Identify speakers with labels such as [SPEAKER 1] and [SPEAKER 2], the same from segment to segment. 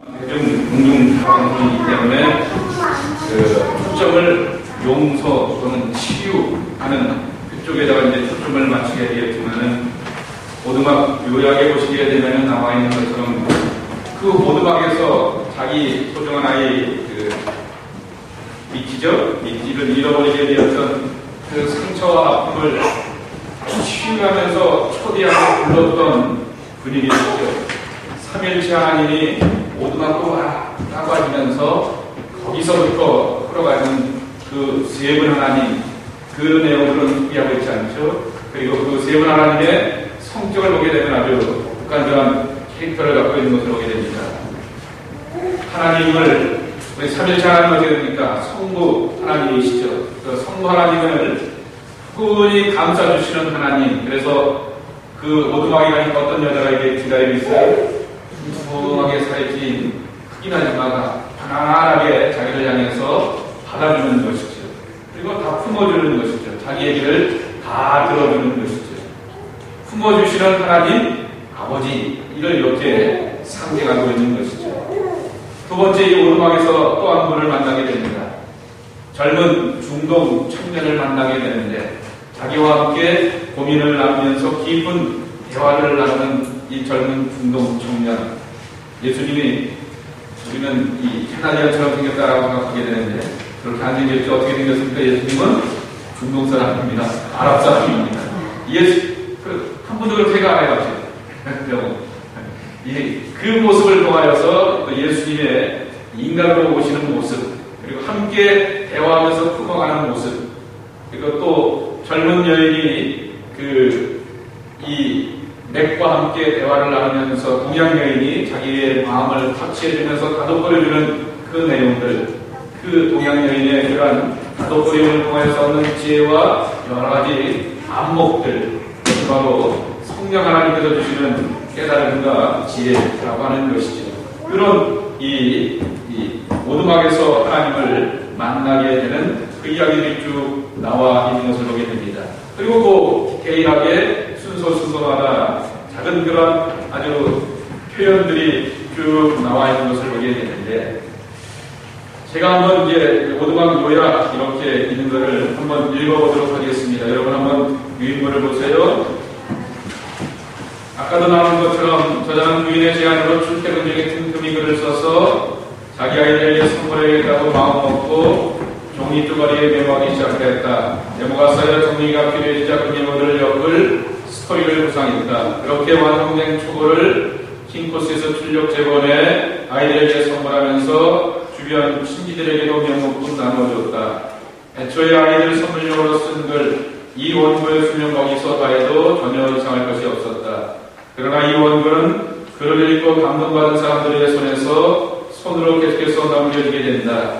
[SPEAKER 1] 공중방송이기 때문에 초점을 용서 또는 치유하는 그쪽에다가 이제 초점을 맞추게 되겠지만은 오두막 요약에 보시게 되면 나와 있는 것처럼 그 오두막에서 자기 소중한 아이 미끼를 잃어버리게 되었던 그 상처와 아픔을 치유하면서 초대하고 불렀던 분위기였죠. 삼일째 하나님이 오두막으로 와라고 하시면서 거기서부터 흘러가는 그 세 분 하나님, 그 내용들은 소개하고 있지 않죠. 그리고 그 세 분 하나님의 성격을 보게 되면 아주 독특한 캐릭터를 갖고 있는 것을 보게 됩니다. 하나님을 우리 삼일째 하나님 어떻게 됩니까? 성부 하나님이시죠. 그 성부 하나님을 꾸준히 감싸주시는 하나님. 그래서 그 오두막에 가니까 어떤 여자가 이게 기다리고 있어요. 둥둥하게 살찐 흑인 아줌마가 편안하게 자기를 향해서 받아주는 것이죠. 그리고 다 품어주는 것이죠. 자기 얘기를 다 들어주는 것이죠. 품어주시는 하나님, 아버지, 이를 이렇게 상징하고 있는 것이죠. 두 번째, 이 오두막에서 또 한 분을 만나게 됩니다. 젊은 중동 청년을 만나게 되는데 자기와 함께 고민을 나누면서 깊은 대화를 나누는 이 젊은 중동 청년. 예수님이 우리는 이 캐나디언처럼 생겼다라고 생각하게 되는데 그렇게 안 생겼죠. 어떻게 생겼습니까? 예수님은 중동 사람입니다. 아랍 사람입니다. 한 분도 그렇게 생각 안 해봤어요. 그 모습을 통하여서 예수님의 인간으로 오시는 모습, 그리고 함께 대화하면서 품어가는 모습, 그리고 또 젊은 여인이 이 맥과 함께 대화를 나누면서 동양 여인이 자기의 마음을 터치해주면서 다독거려주는 그 내용들, 그 동양 여인의 그러한 다독거림을 통해서 얻는 지혜와 여러 가지 안목들, 바로 성령 하나님께서 주시는 깨달음과 지혜라고 하는 것이죠. 그런 이 오두막에서 하나님을 만나게 되는 그 이야기들이 쭉 나와 있는 것을 보게 됩니다. 그리고 그 개인하게 순서마다 작은 그런 아주 표현들이 쭉 나와 있는 것을 보게 되는데, 제가 한번 이제 오두막 요약 이렇게 있는 것을 한번 읽어보도록 하겠습니다. 여러분 한번 유인물을 보세요. 아까도 나온 것처럼 저자는 부인의 제안으로 출퇴근 중에 틈틈이 글을 써서 자기 아이들에게 선물해야겠다고 마음먹고 종이 쪼가리에 메모하기 시작했다. 메모가 쌓여 정리가 필요해지자 그 메모들을 엮을 스토리를 구상했다. 그렇게 완성된 초고를 킹코스에서 출력 재본에 아이들에게 선물하면서 주변 친지들에게도 명목분 나눠줬다. 애초에 아이들 선물용으로 쓴 글, 이 원고의 수명 거기서 다해도 전혀 이상할 것이 없었다. 그러나 이 원고는 글을 읽고 감동받은 사람들의 손으로 계속해서 넘겨지게 된다.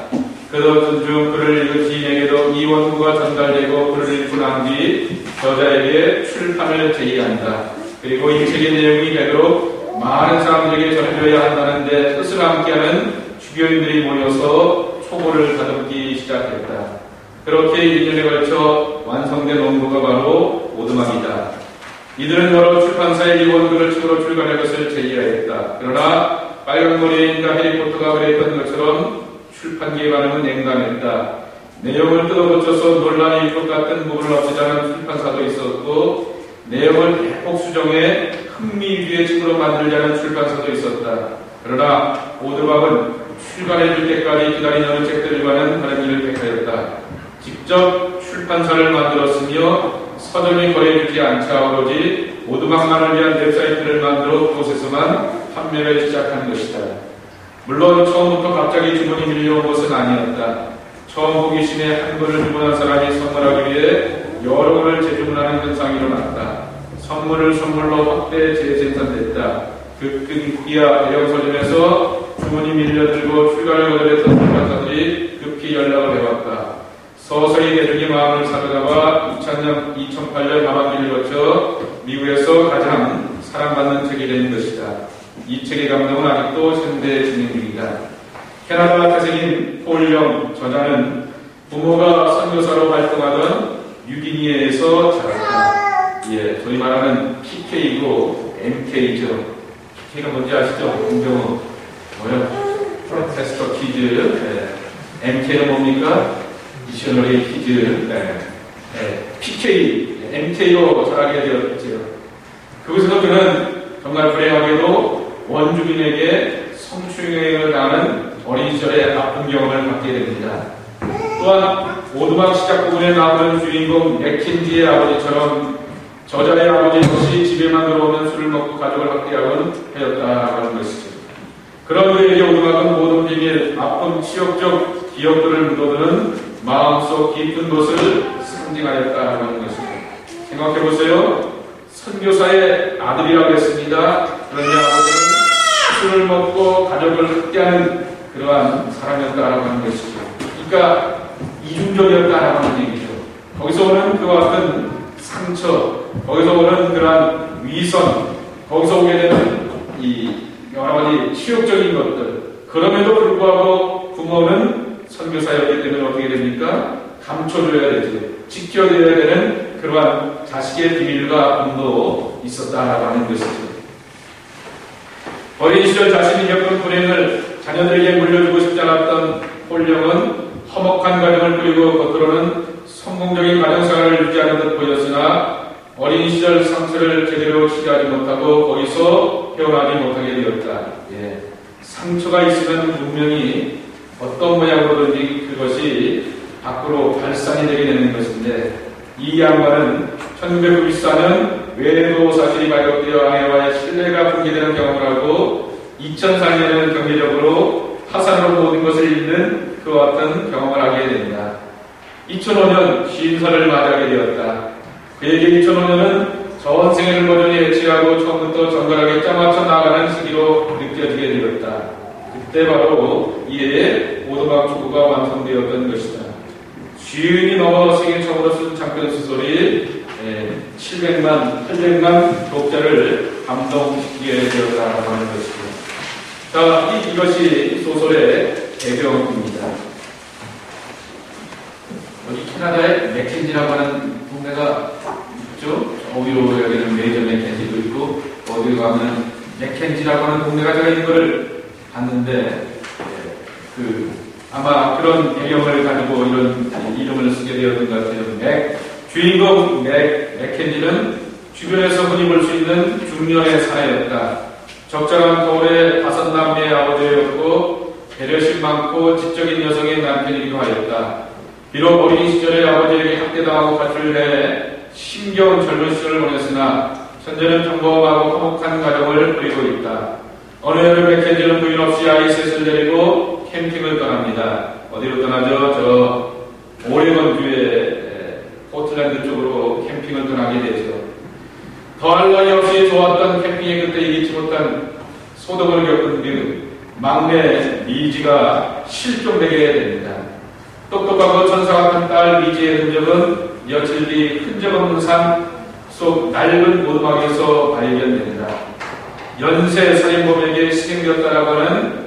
[SPEAKER 1] 그러던 중 글을 읽은 지인에게도 이 원고가 전달되고 글을 읽고 난 뒤 저자에게 출판을 제의한다. 그리고 이 책의 내용이 되도록 많은 사람들에게 전해져야 한다는 데 뜻을 함께하는 주교인들이 모여서 초고를 다듬기 시작했다. 그렇게 1년에 걸쳐 완성된 원고가 바로 오두막이다. 이들은 여러 출판사의 이 원고를 책으로 출간할 것을 제의하였다. 그러나 빨간머리의 인가 해리포터가 그랬던 것처럼 출판기의 반응은 냉담했다. 내용을 뜯어고쳐서 논란이 일 것 같은 부분을 없애자는 출판사도 있었고, 내용을 대폭 수정해 흥미 위주의 책으로 만들자는 출판사도 있었다. 그러나 오두막은 출간해줄 때까지 기다린 어느 책들과는 다른 일을 택하였다. 직접 출판사를 만들었으며 서점이 거래해주지 않자 오로지 오두막만을 위한 웹사이트를 만들어 그곳에서만 판매를 시작한 것이다. 물론 처음부터 갑자기 주문이 밀려온 것은 아니었다. 처음 호기심에 한 권을 주문한 사람이 선물하기 위해 여러 권을 재주문하는 현상이 일어났다. 선물을 선물로 확대 재생산됐다. 큰 후기야 대형 서점에서 주문이 밀려들고 출간을 거절했던 출판사들이 급히 연락을 해왔다. 서서히 대중의 마음을 사로잡아 2008년 하반기를 거쳐 미국에서 가장 사랑받는 책이 된 것이다. 이 책의 감동은 아직도 현대에 진행 중이다. 캐나다 태생인 폴 영 저자는 부모가 선교사로 활동하던 뉴기니아에서 자랐다. 소위 말하는 PK이고 MK죠. PK가 뭔지 아시죠? 공병호. 뭐요? 프로테스터 퀴즈, MK는 뭡니까? 미셔너리 퀴즈, PK, MK로 전하게 되었죠. 그곳에서 그는 정말 불행하게도 원주민에게 성추행을 당하는 어린 시절의 아픈 경험을 갖게 됩니다. 또한 오두막 시작 부분에 나오는 주인공 맥킨지의 아버지처럼 저자의 아버지 역시 집에만 들어오면 술을 먹고 가족을 학대하곤 하였다고 하는 것이죠. 그런 그에게 오두막은 모든 비밀, 아픈 치욕적 기억들을 묻어두는 마음속 깊은 곳을 상징하였다고 하는 것이죠. 생각해보세요. 선교사의 아들이라고 했습니다. 그런데 아버지는 술을 먹고 가족을 학대하는 그러한 사람이었다고 하는 것이죠. 그러니까 이중적이었다라고 하는 얘기죠. 거기서 오는 그와 같은 상처, 거기서 오는 그러한 위선, 거기서 오게 되는 이 여러 가지 치욕적인 것들, 그럼에도 불구하고 부모는 선교사였기 때문에 어떻게 됩니까? 감춰줘야 되죠. 지켜줘야 되는 그러한 자식의 비밀과 분도 있었다라고 하는 것이죠. 어린 시절 자신이 겪은 불행을 자녀들에게 물려주고 싶지 않았던 홀령은 화목한 가정을 꾸리고 겉으로는 성공적인 가정생활을 유지하는 듯 보였으나 어린 시절 상처를 제대로 치료하지 못하고 거기서 헤어나지 못하게 되었다. 상처가 있으면 분명히 어떤 모양으로든지 그것이 밖으로 발산이 되게 되는 것인데, 이 양반은 1994년 외도 사실이 발각되어 아내와의 신뢰가 붕괴되는 경험을 하고 2004년에는 경제적으로 파산으로 모든 것을 잃는 그와 같은 경험을 하게 됩니다. 2005년 50살을 맞이하게 되었다. 그에게 2005년은 전 생애를 거전히 예측하고 처음부터 정갈하게 짜맞춰 나가는 시기로 느껴지게 되었다. 그때 바로 이에 오두막 축구가 완성되었던 것이다. 50년이 넘어 세계 처음으로 쓴 장편 소설이 700만, 800만 독자를 감동시키게 되었다고 하는 것이죠. 자, 이것이 소설의 배경입니다. 여기 캐나다에 맥켄지라고 하는 동네가 있죠. 어디로 여기는 메이저 맥켄지도 있고, 어디 가면 맥켄지라고 하는 동네가 제가 있는 것을 봤는데, 아마 그런 배경을 가지고 이런 이름을 쓰게 되었던 것 같아요. 주인공 맥켄지는 주변에서 흔히 볼 수 있는 중년의 사내였다. 적절한 터울의 5남매의 아버지였고 배려심 많고 지적인 여성의 남편이기도 하였다. 비록 어린 시절에 아버지에게 학대당하고 가출을 해 힘겨운 젊은 시절을 보냈으나 현재는 평범하고 화목한 가정을 꾸리고 있다. 어느 여름 맥켄지는 부인 없이 아이 셋을 데리고 캠핑을 떠납니다. 어디로 떠나죠? 저 오레곤주의 포틀랜드 쪽으로 캠핑을 떠나게 되죠. 더할 나위 없이 좋았던 캠핑의 그때 잊지 못한 소동을 겪은 뒤 막내 미지가 실종되게 됩니다. 똑똑하고 천사 같은 딸 미지의 흔적은 며칠 뒤 흔적 없는 산 속 낡은 오두막에서 발견됩니다. 연쇄 살인범에게 실행되었다라고 하는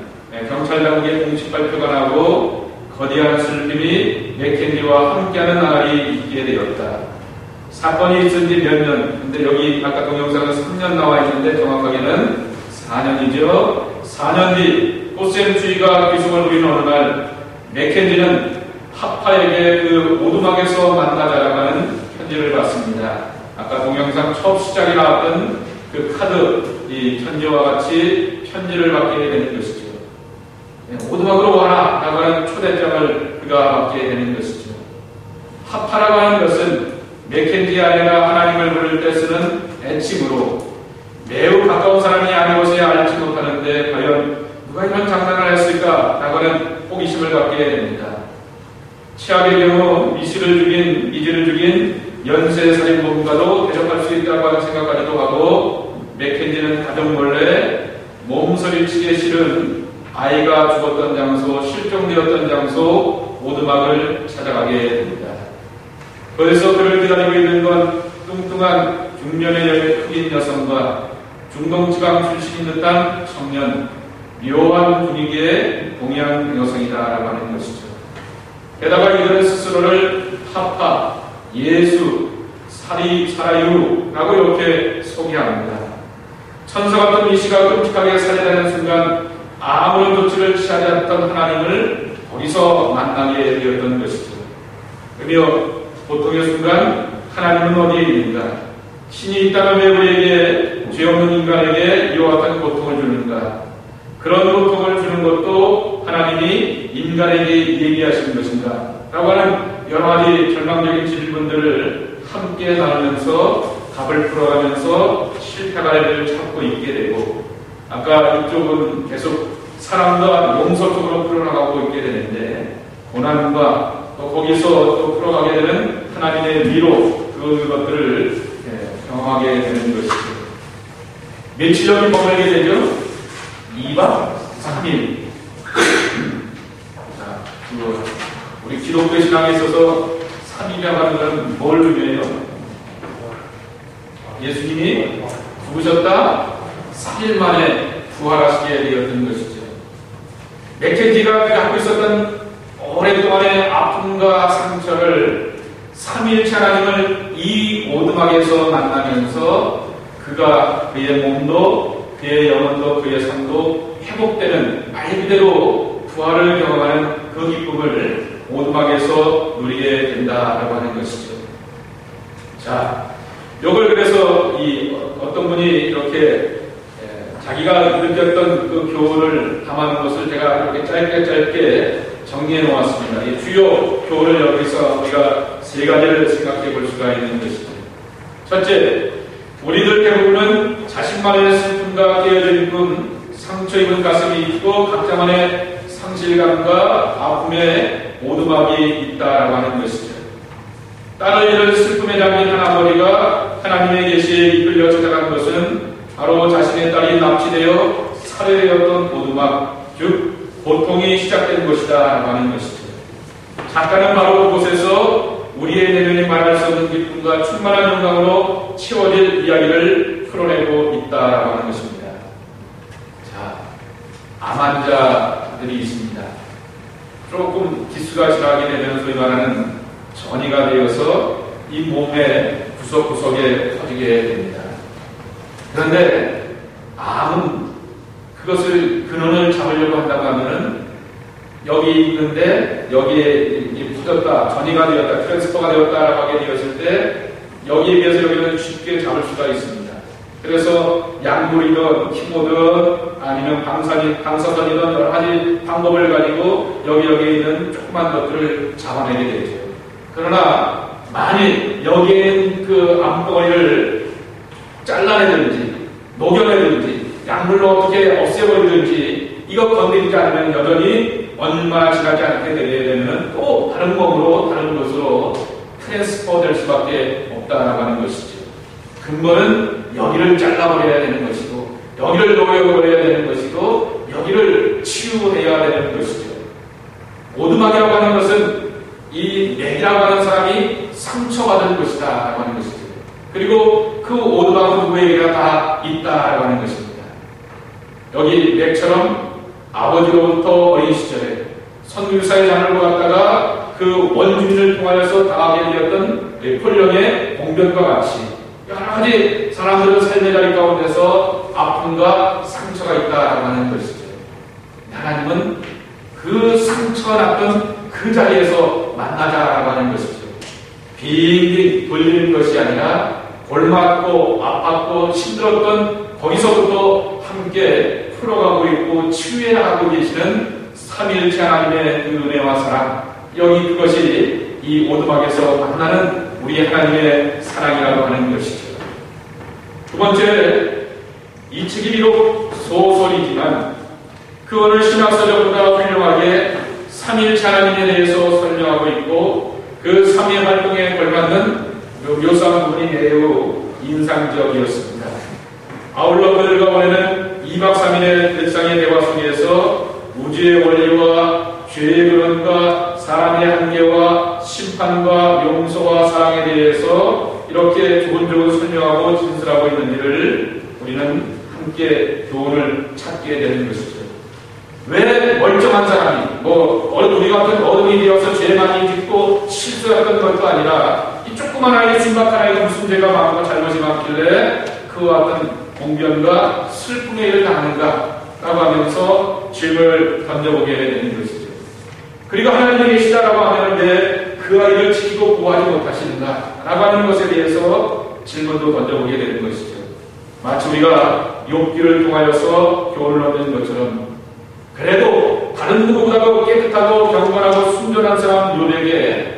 [SPEAKER 1] 경찰 당국의 공식 발표가 나고 거대한 슬픔이 맥켄지와 함께하는 날이 있게 되었다. 사건이 있은 지 몇 년, 근데 여기 아까 동영상은 3년 나와 있는데 정확하게는 4년이죠. 4년 뒤 꽃샘주의가 귀속을 누리는 어느 날 맥켄지는 파파에게 그 오두막에서 만나자라고 하는 편지를 받습니다. 아까 동영상 첫 시작에 나왔던 그 카드, 이 편지와 같이 편지를 받게 되는 것이죠. 오두막으로 와라! 라고 하는 초대장을 그가 받게 되는 것이죠. 파파라고 하는 것은 맥켄지의 아내가 하나님을 부를 때 쓰는 애칭으로 매우 가까운 사람이 아니고서야 알지 못하는데 과연 누가 이런 장난을 했을까? 라고 하는 호기심을 갖게 됩니다. 최악의 경우 미지를 죽인 연쇄살인범과도 대적할 수 있다고 하는 생각까지도 하고 맥켄지는 가족 몰래 몸서리치게 실은 아이가 죽었던 장소, 실종되었던 장소 오두막을 찾아가게 됩니다. 거기서 그를 기다리고 있는 건 뚱뚱한 중년의 흑인 여성과 중동지방 출신인 듯한 청년, 묘한 분위기의 동양 여성이다라고 하는 것이죠. 게다가 이들은 스스로를 파파, 예수, 사라유라고 이렇게 소개합니다. 천사 같은 이 씨가 끔찍하게 살해되는 순간 아무런 조치를 취하지 않았던 하나님을 거기서 만나게 되었던 것이죠. 그러며 고통의 순간 하나님은 어디에 있는가? 신이 있다면 왜 우리에게 죄 없는 인간에게 이와 같은 고통을 주는가? 그런 고통을 주는 것도 하나님이 인간에게 얘기하시는 것인가? 라고 하는 여러 가지 절망적인 질문들을 함께 나누면서 답을 풀어가면서 실패가를 찾고 있게 되고, 아까 이쪽은 계속 사랑과 용서 쪽으로 풀어나가고 있게 되는데, 고난과 또 거기서 또 풀어가게 되는 하나님의 위로, 그것들을 경험하게 되는 것이죠. 며칠 여기 머물게 되죠? 2박 3일. 자, 우리 기독교 신앙에 있어서 3일이라고 하는 것은 뭘 의미해요? 예수님이 죽으셨다 3일 만에 부활하시게 되었던 것이죠. 맥켄지가 갖고 있었던 오랫동안의 아픔과 상처를 3일째 하나님을 이 오두막에서 만나면서 그가 그의 몸도 그의 영혼도 그의 삶도 회복되는 말 그대로 부활을 경험하는 그 기쁨을 오두막에서 누리게 된다라고 하는 것이죠. 자, 요걸 그래서 어떤 분이 이렇게 자기가 느꼈던 그 교훈을 담아놓은 것을 제가 이렇게 짧게 정리해 놓았습니다. 이 주요 교훈을 여기서 우리가 세 가지를 생각해 볼 수가 있는 것이죠. 첫째, 우리들 대부분은 자신만의 슬픔과 깨어진 꿈, 상처 입은 가슴이 있고 각자만의 상실감과 아픔의 오두막이 있다라고 하는 것이죠. 딸을 잃은 슬픔에 잠긴 한 아버지가 하나님의 계시에 이끌려 찾아간 것은 바로 자신의 딸이 납치되어 살해되었던 오두막, 즉 고통이 시작된 것이다 하는 것이죠. 작가는 바로 그곳에서 우리의 내면이 말할 수 없는 기쁨과 충만한 영광으로 채워질 이야기를 풀어내고 있다라고 하는 것입니다. 자, 암 환자들이 있습니다. 조금 기수가 지나게 되면 소위 말하는 전이가 되어서 이 몸의 구석구석에 퍼지게 됩니다. 그런데 암은 그것을 근원을 잡으려고 한다고 하면은 여기 있는데 여기에 퍼졌다, 전이가 되었다, 트랜스퍼가 되었다라고 하게 되었을 때 여기에 비해서 여기는 쉽게 잡을 수가 있습니다. 그래서 약물이든 키모든 아니면 방사선이든 여러 가지 방법을 가지고 여기에 있는 조그만 것들을 잡아내게 되죠. 그러나 만일 여기에 있는 그 암덩어리를 잘라내든지 녹여내든지 약물로 어떻게 없애버리든지 이거 건드리지 않으면 여전히 얼마 지나지 않게 되면 또 다른 몸으로 다른 것으로 트랜스퍼 될 수밖에 없다라고 하는 것이죠. 근본은 여기를 잘라버려야 되는 것이고 여기를 녹여버려야 되는 것이고 여기를 치유해야 되는 것이죠. 오두막이라고 하는 것은 이 맥이라고 하는 사람이 상처받은 것이다 라고 하는 것이죠. 그리고 그 오두막은 누구에게나 다 있다라고 하는 것입니다. 여기 맥처럼 아버지로부터 어린 시절에 선교사의 장을 보았다가 그 원주민을 통하여서 당하게 되었던 폴령의 봉변과 같이 여러 가지 사람들은 삶의 자리 가운데서 아픔과 상처가 있다라고 하는 것이죠. 하나님은 그 상처가 났던 그 자리에서 만나자라고 하는 것이죠. 빙빙 돌리는 것이 아니라 골맞고 아팠고 힘들었던 거기서부터 함께 풀어가고 있고 치유해 나가고 계시는 삼위일체 하나님의 그 은혜와 사랑, 여기 그것이 이 오두막에서 만나는 우리 하나님의 사랑이라고 하는 것이죠. 두 번째, 이 책이 비록 소설이지만 그거를 신학서적보다 훌륭하게 삼위일체 하나님에 대해서 설명하고 있고 그 삼위의 활동에 걸맞는 묘사한 부분이 매우 인상적이었습니다. 아울러 그들과 보내는 2박 3일의 일상의 대화 속에서 우주의 원리와 죄의 근원과 사람의 한계와 심판과 용서와 사랑에 대해서 이렇게 조근조근 설명하고 진술하고 있는 일을 우리는 함께 교훈을 찾게 되는 것이죠. 왜 멀쩡한 사람이 우리 같은 어른이 되어서 죄 많이 짓고 실수했던 것도 아니라 이 조그만 아이, 순박한 아이가 무슨 죄가 많고 잘못이 많길래 그와 같은 공변과 슬픔의 일을 당하는가 라고 하면서 질문을 던져보게 되는 것이죠. 그리고 하나님이 계시다라고 하면 왜 그 아이를 지키고 보호하지 못하시는가 라고 하는 것에 대해서 질문도 던져보게 되는 것이죠. 마치 우리가 욥기를 통하여서 교훈을 얻는 것처럼 그래도 다른 누구보다도 깨끗하고 경건하고 순전한 사람 욥에게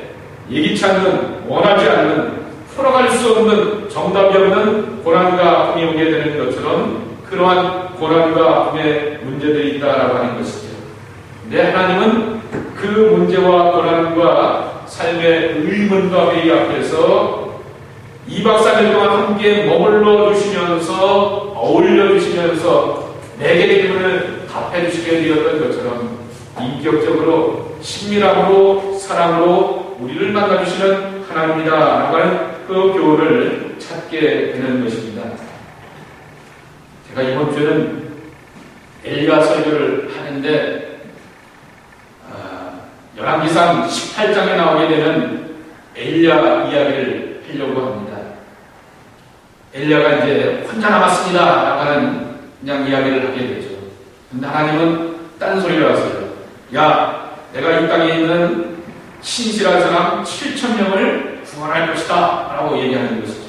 [SPEAKER 1] 예기치 않는, 원하지 않는, 풀어갈 수 없는, 정답이 없는 고난과 아픔이 오게 되는 것처럼 그러한 고난과 아픔의 문제들이 있다라고 하는 것이죠. 근데 하나님은 그 문제와 고난과 삶의 의문과 회의 앞에서 2박 3일 동안 함께 머물러 주시면서 어울려 주시면서 내게 질문을 답해 주시게 되었던 것처럼 인격적으로 친밀함으로 사랑으로 우리를 만나주시는 하나님이다 라고 하는 그 교훈을 찾게 되는 것입니다. 제가 이번 주에는 엘리야 설교를 하는데 열왕기상 18장에 나오게 되는 엘리야 이야기를 하려고 합니다. 엘리야가 이제 혼자 남았습니다 라고 하는 그냥 이야기를 하게 되죠. 근데 하나님은 딴소리를 하세요. 야, 내가 이 땅에 있는 신실한 사람 7,000명을 구원할 것이다 라고 얘기하는 것이죠.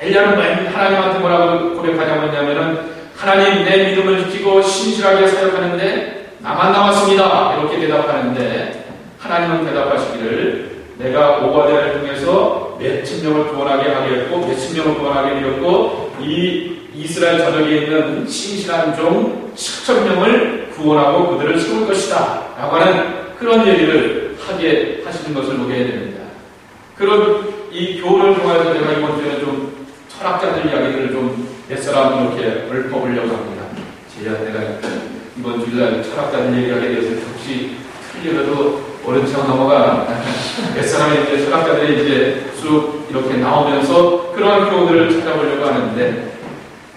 [SPEAKER 1] 엘리야는 맨 하나님한테 뭐라고 고백하냐고 했냐면은 하나님 내 믿음을 지키고 신실하게 사역하는데 나만 남았습니다 이렇게 대답하는데 하나님은 대답하시기를 내가 오바댜를 통해서 몇천 명을 구원하게 하겠고 몇천 명을 구원하게 되었고 이 이스라엘 전역에 있는 신실한 종 7,000명을 구원하고 그들을 세울 것이다 라고 하는 그런 얘기를 하게 하시는 것을 보게 됩니다. 그런 이 교훈을 통해서 제가 이번 주에는 좀 철학자들 이야기들을 좀 몇 사람 이렇게 읊어보려고 합니다. 내가 이번 주일날 철학자들 얘기하게 돼서 혹시 틀리더라도 오른 척 넘어가 몇 사람의 이제 철학자들이 이제 쭉 이렇게 나오면서 그러한 교훈들을 찾아보려고 하는데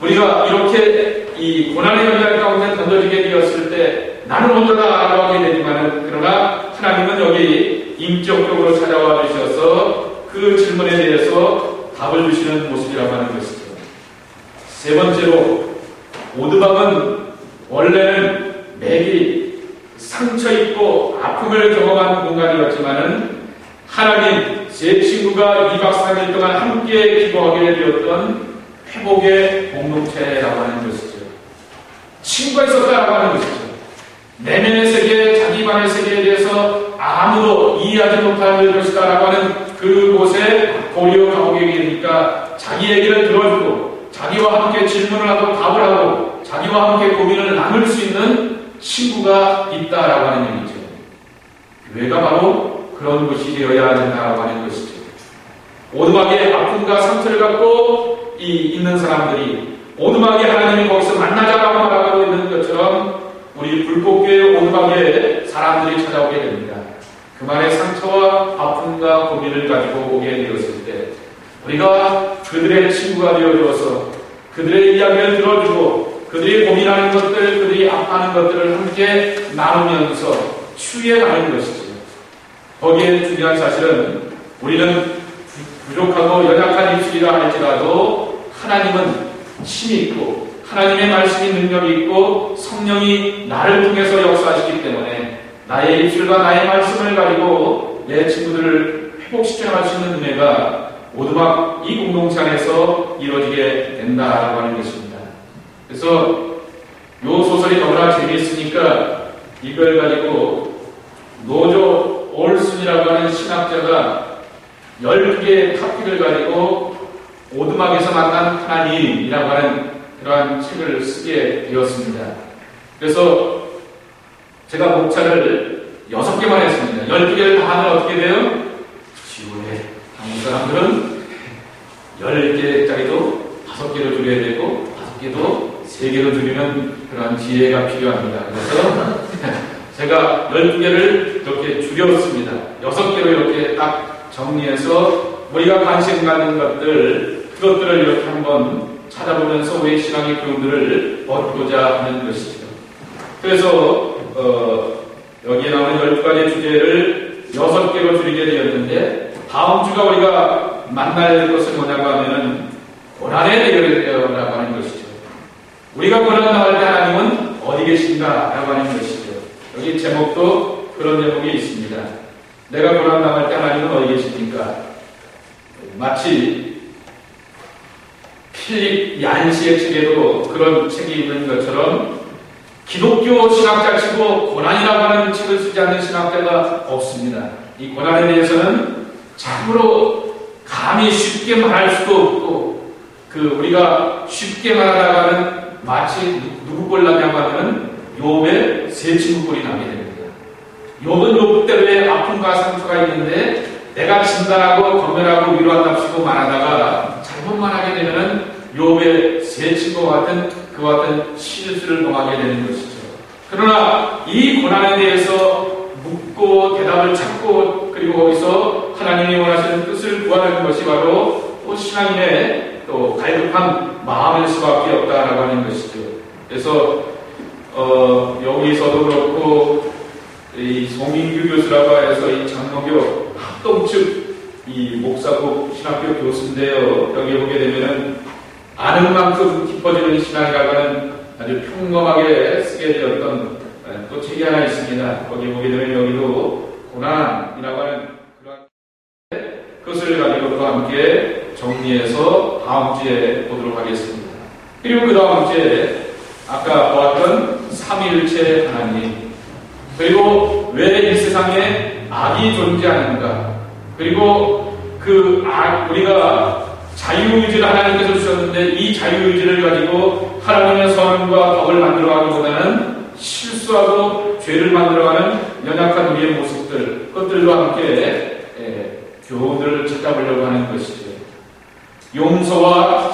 [SPEAKER 1] 우리가 이렇게 이 고난의 연장 가운데 던져지게 되었을 때 나는 혼자다라고 하게 되지만은 그러나 하나님은 여기 인격적으로 찾아와 주셔서 그 질문에 대해서 답을 주시는 모습이라고 하는 것이죠. 세 번째로 오두막은 원래는 맥이 상처 입고 아픔을 경험한 공간이었지만은 하나님 제 친구가 2박 3일 동안 함께 기도하게 되었던 회복의 공동체라고 하는 것이죠. 친구가 있었다라고 하는 것이죠. 내면의 세계, 자기 반의 세계에 대해서 아무도 이해하지 못할 것이다 라고 하는 그곳에 고려 감옥에 계니까 자기 얘기를 들어주고 자기와 함께 질문을 하고 답을 하고 자기와 함께 고민을 나눌 수 있는 친구가 있다라고 하는 얘기죠. 교회가 바로 그런 곳이 되어야 된다라고 하는 것이죠. 오두막에 아픔과 상처를 갖고 있는 사람들이 오두막에 하나님이 거기서 만나자라고 말하고 있는 것처럼 우리 불꽃교회 오두막에 사람들이 찾아오게 됩니다. 그만의 상처와 아픔과 고민을 가지고 오게 되었을 때 우리가 그들의 친구가 되어주어서 그들의 이야기를 들어주고 그들이 고민하는 것들, 그들이 아파하는 것들을 함께 나누면서 치유해가는 것이죠. 거기에 중요한 사실은 우리는 부족하고 연약한 입술이라 할지라도 하나님은 힘이 있고 하나님의 말씀이 능력이 있고 성령이 나를 통해서 역사하시기 때문에 나의 입술과 나의 말씀을 가지고 내 친구들을 회복시켜 나갈 수 있는 은혜가 오두막 이 공동체 안에서 이루어지게 된다라고 하는 것입니다. 그래서 이 소설이 너무나 재미있으니까 이걸 가지고 노조 올슨이라고 하는 신학자가 12개의 카피를 가지고 오두막에서 만난 하나님이라고 하는 그러한 책을 쓰게 되었습니다. 그래서 제가 목차를 6개만 했습니다. 12개를 다 하면 어떻게 돼요? 지구에 한국 사람들은 10개짜리도 5개로 줄여야 되고 5개도 3개로 줄이는 그런 지혜가 필요합니다. 그래서 제가 12개를 이렇게 줄였습니다. 6개로 이렇게 딱 정리해서 우리가 관심 갖는 것들 그것들을 이렇게 한번 찾아보면서 우리의 신앙의 교훈들을 얻고자 하는 것이죠. 그래서 여기에 나오는 12가지 주제를 6개로 줄이게 되었는데 다음 주가 우리가 만날 것은 뭐냐고 하면은 고난의 대결이라고 하는 것이죠. 우리가 고난 당할 때 하나님은 어디 계십니까? 계신가? 라고 하는 것이죠. 여기 제목도 그런 제목이 있습니다. 내가 고난당할 때 하나님은 어디 계십니까? 마치 필립 얀시의 책에도 그런 책이 있는 것처럼 기독교 신학자 치고 고난이라고 하는 책을 쓰지 않는 신학자가 없습니다. 이 고난에 대해서는 참으로 감히 쉽게 말할 수도 없고 우리가 쉽게 말하다가는 마치 누구 꼴 나냐고 하면 욥의 세 친구 꼴이 나게 됩니다. 욥은 욥대로의 아픔과 상처가 있는데 내가 진단하고 검열하고 위로한답시고 말하다가 잘못만 하게 되면은 욥의 세 친구와 같은 그와 같은 실수를 범하게 되는 것이죠. 그러나 이 고난에 대해서 묻고 대답을 찾고 그리고 거기서 하나님이 원하시는 뜻을 구하는 것이 바로 또 신앙인의 또 갈급한 마음일 수밖에 없다라고 하는 것이죠. 그래서 여기서도 그렇고 이 송인규 교수라고 해서 이 장로교 합동 측 이 목사국 신학교 교수인데요. 여기 보게 되면은 아는 만큼 깊어지는 신앙이라고 하는 아주 평범하게 쓰게 되었던 또 책이 하나 있습니다. 거기 보게 되면 여기도 고난이라고 하는 그런 것을 가지고 또 함께 정리해서 다음 주에 보도록 하겠습니다. 그리고 그 다음 주에 아까 보았던 삼위일체 하나님, 그리고 왜 이 세상에 악이 존재하는가, 그리고 우리가 자유의지를 하나님께서 주셨는데 이 자유의지를 가지고 하나님의 선과 덕을 만들어가기보다는 실수하고 죄를 만들어가는 연약한 우리의 모습들, 그것들과 함께 교훈을 찾아보려고 하는 것이죠. 용서와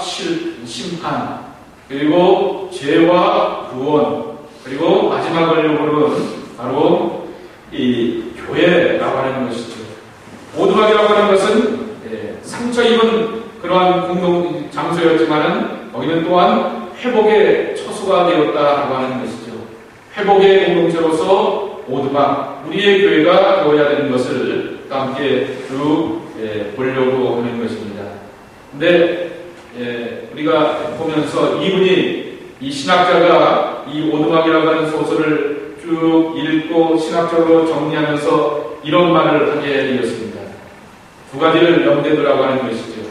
[SPEAKER 1] 심판, 그리고 죄와 구원, 그리고 마지막으로는 바로 이 교회라고 하는 것이죠. 오두막이라고 하는 것은 상처 입은 그러한 공동 장소였지만은 거기는 또한 회복의 처소가 되었다라고 하는 것이죠. 회복의 공동체로서 오두막, 우리의 교회가 되어야 되는 것을 함께 쭉 보려고 하는 것입니다. 근데 우리가 보면서 이분이 이 신학자가 이 오두막이라고 하는 소설을 쭉 읽고 신학적으로 정리하면서 이런 말을 하게 되었습니다. 두 가지를 염두에 두라고 하는 것이죠.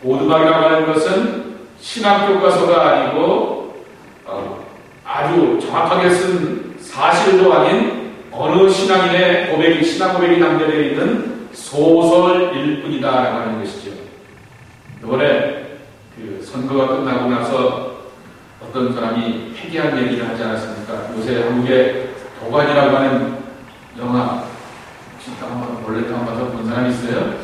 [SPEAKER 1] 오두막이라고 하는 것은 신학 교과서가 아니고 아주 정확하게 쓴 사실도 아닌 어느 신앙인의 고백이, 신앙 고백이 남겨져 있는 소설일 뿐이다라고 하는 것이죠. 이번에 선거가 끝나고 나서 어떤 사람이 회개한 얘기를 하지 않았습니까? 요새 한국에 도관이라고 하는 영화, 혹시 한번 원래 한번 본 사람이 있어요?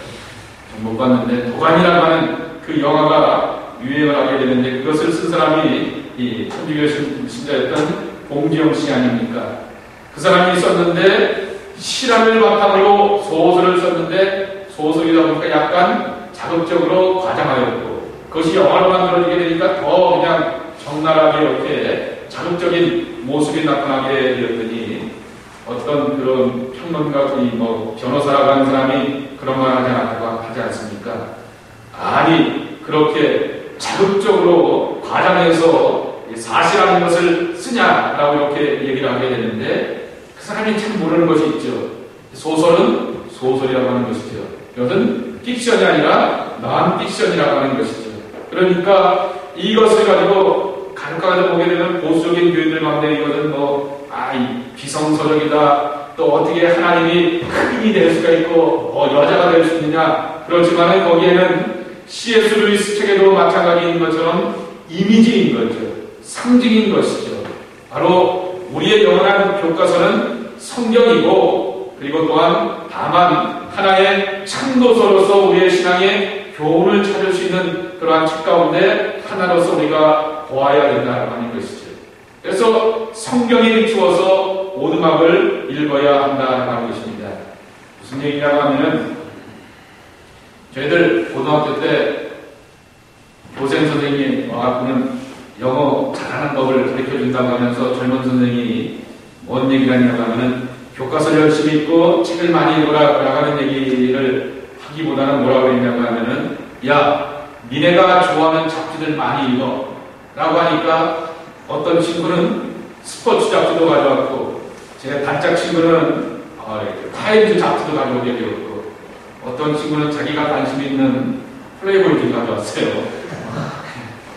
[SPEAKER 1] 못 봤는데 도관이라고 하는 그 영화가 유행을 하게 되는데 그것을 쓴 사람이 이 천주교 신자였던 봉지영 씨 아닙니까? 그 사람이 썼는데 실화를 바탕으로 소설을 썼는데 소설이다 보니까 약간 자극적으로 과장하였고 그것이 영화로 만들어지게 되니까 더 그냥 적나라하게 이렇게 자극적인 모습이 나타나게 되었더니 어떤 그런 평론가, 변호사라고 하는 사람이 그런 말 하지 않습니까? 아니, 그렇게 자극적으로 과장해서 사실하는 것을 쓰냐라고 이렇게 얘기를 하게 되는데 그 사람이 참 모르는 것이 있죠. 소설은 소설이라고 하는 것이죠. 이것은 픽션이 아니라 non-픽션이라고 하는 것이죠. 그러니까 이것을 가지고 간혹가다 보게 되면 보수적인 교인들 가운데 이것은 비성서적이다. 또 어떻게 하나님이 흑인이 될 수가 있고 여자가 될 수 있느냐. 그렇지만 거기에는 C.S. 루이스 책에도 마찬가지인 것처럼 이미지인 거죠. 상징인 것이죠. 바로 우리의 영원한 교과서는 성경이고 그리고 또한 다만 하나의 참도서로서 우리의 신앙의 교훈을 찾을 수 있는 그러한 책 가운데 하나로서 우리가 보아야 된다고 하는 것이죠. 그래서 성경에 비추어서 오두막을 읽어야 한다고 하는 것입니다. 무슨 얘기냐고 하면 저희들 고등학교 때 교생 선생님이 와갖고는 영어 잘하는 법을 가르쳐준다고 하면서 젊은 선생님이 뭔 얘기를 하냐고 하면은 교과서를 열심히 읽고 책을 많이 읽어라 하는 얘기를 하기보다는 뭐라고 했냐고 하면은 야, 니네가 좋아하는 잡지들 많이 읽어 라고 하니까 어떤 친구는 스포츠 잡지도 가져왔고, 제 단짝 친구는 타임즈 잡지도 가져오게 되었고, 어떤 친구는 자기가 관심 있는 플레이보이도 가져왔어요.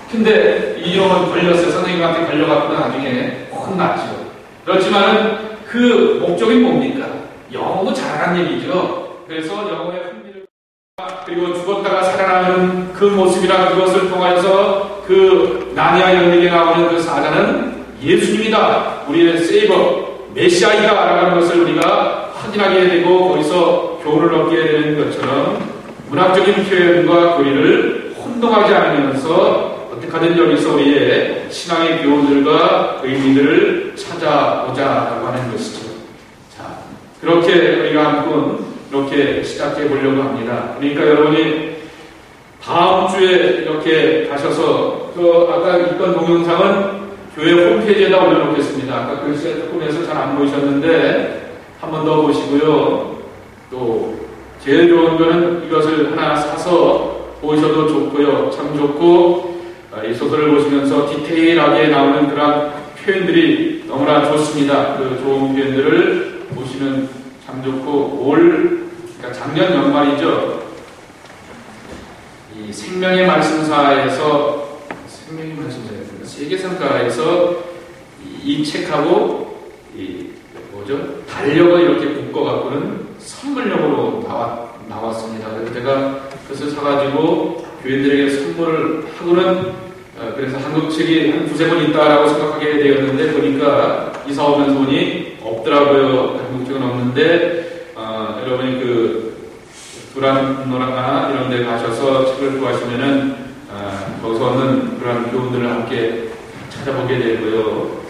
[SPEAKER 1] 근데 이 영어는 걸렸어요. 선생님한테 걸려갖고 나중에 혼났죠. 그렇지만은 그 목적이 뭡니까? 영어도 잘하는 얘기죠. 그래서 영어의 흥미를, 그리고 죽었다가 살아나는 그 모습이나 그것을 통해서 그 나니아 연극에 나오는 그 사자는 예수님이다, 우리의 세이버 메시아이다 라는 것을 우리가 확인하게 되고 거기서 교훈을 얻게 되는 것처럼 문학적인 표현과 교리를 혼동하지 않으면서 어떻게 하든 여기서 우리의 신앙의 교훈들과 의미들을 찾아보자라고 하는 것이죠. 자, 그렇게 우리가 한번 이렇게 시작해 보려고 합니다. 그러니까 여러분이 다음 주에 이렇게 가셔서 아까 있던 동영상은 교회 홈페이지에다 올려놓겠습니다. 아까 글씨가 조금 해서 잘 안 보이셨는데 한 번 더 보시고요. 또 제일 좋은 거는 이것을 하나 사서 보셔도 좋고요. 참 좋고, 이 소설을 보시면서 디테일하게 나오는 그런 표현들이 너무나 좋습니다. 그 좋은 표현들을 보시면 참 좋고, 그러니까 작년 연말이죠. 이 생명의 말씀사에서 세계성가에서 이 책하고 달력을 이렇게 묶어갖고는 선물용으로 나왔습니다. 그래서 제가 그것을 사가지고 교인들에게 선물을 하고는, 그래서 한국 책이 한 두세 권 있다라고 생각하게 되었는데 보니까 이사 오면서 보니 없더라고요. 한국 책은 없는데, 여러분이 그 두란노라나 이런 데 가셔서 책을 구하시면은 거기서 얻는 그런 교훈들을 함께 찾아보게 되고요.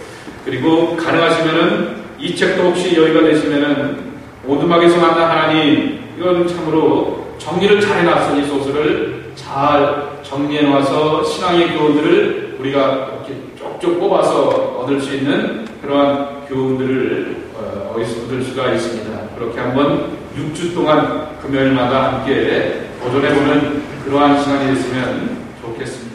[SPEAKER 1] 그리고 가능하시면은 이 책도 혹시 여유가 되시면은 오두막에서 만난 하나님, 이건 참으로 정리를 잘 해놨으니 이 소설을 잘 정리해놔서 신앙의 교훈들을 우리가 이렇게 쪽쪽 뽑아서 얻을 수 있는 그러한 교훈들을 얻을 수가 있습니다. 그렇게 한번 6주 동안 금요일마다 함께 도전해보는 그러한 시간이 됐으면 좋겠습니다.